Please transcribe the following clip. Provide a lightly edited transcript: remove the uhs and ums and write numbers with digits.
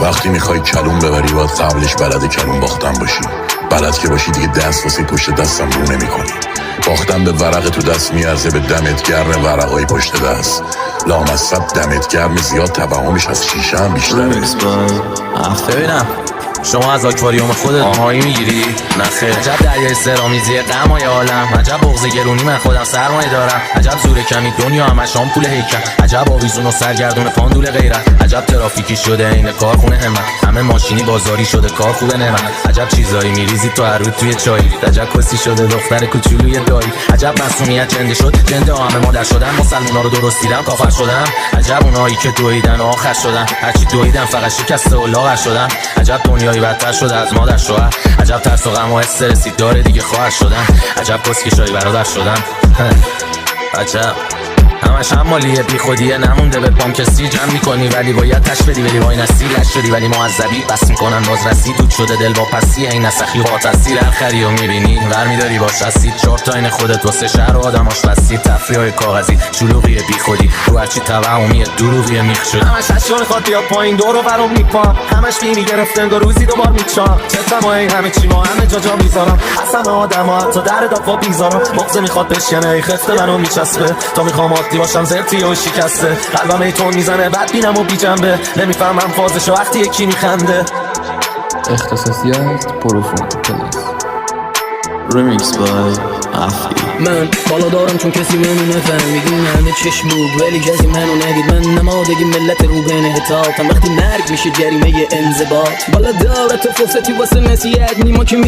وقتی میخوای کلون ببری باید قبلش بلد کلون باختن باشی. بلد که باشی دیگه دست واسه پشت دستم رو نمی‌کنی. باختن به ورق تو دست میارزه به دمت گرم ورقای پشت دست. لامصب دمت گرم زیاد توهمش از شیشه هم بیشتره. ببینم شما از آکواریوم خودت آهایی میگیری؟ نخیر. عجب دریای سرامیزی غمای عالم، عجب بغض گرونی من خودم سرمایه دارم، عجب زور کمی دنیا همش آمپول هیکل، عجب آویزون و سرگردون پاندول غیرت، عجب ترافیکی شده عین کارخونه همت، همه ماشینی بازاری شده کار خوبه نمت، عجب چیزایی میریزی تو هر روز توی چای، عجب کسی شده دختر کوچولوی دایی، عجب معصومیت جنده شد جنده همه مادر شدن، مسلمونا رو درست دیدم کافر شدم، عجب اونایی که دویدن و آخر شدن، هرچی دویدن فقط شکسته و لاغر شدن، عجب دنیایی بدتر شده از مادر شوهر، عجب ترس و غم و استرسی داره دیگه خواهر شدن، عجب کسکشایی برادر شدن. عجب همش همالیه بی خودیه نمونده به پام کسی جمع میکنی ولی باید تش بدی بری وای نسی لش شدی ولی معذبی بس میکنن باز رسی دود شده دل با پسی این نسخی با تاثیر خری و میبینی ور میداری باش رسید چهار تا این خودت واسه شهر و آدماش بسید تفریحای کاغذی شلوغی بی خودی رو هرچی توهمیه دروغی میخ شد همش اشون میخواد بیاد پایین دورو برام میپام همش بینی گرفته انگار روزی دوبار میچام چتم این همه چی ما همه جا میذارم اصلا آدما حتی در دفا بیزارم مغز میخواد بشکنه خفته منو میچسبه تا میخوام عادی باشم زرتی و شکسته قلبم ایتون میزنه بد بینم و بی جنبه نمیفهمم فازشو وقتی یکی میخنده. اختصاصیات پروفون پلیس ریمیکس بای افی. من بالا دارم چون کسی منو نفهمیدین همه چشم بود ولی کسی منو ندید من نمادگی ملت رو بین اطاعتم وقتی مرگ میشه جریمه انضباط بالا دارت فرصتی واسه نصیحت نیما که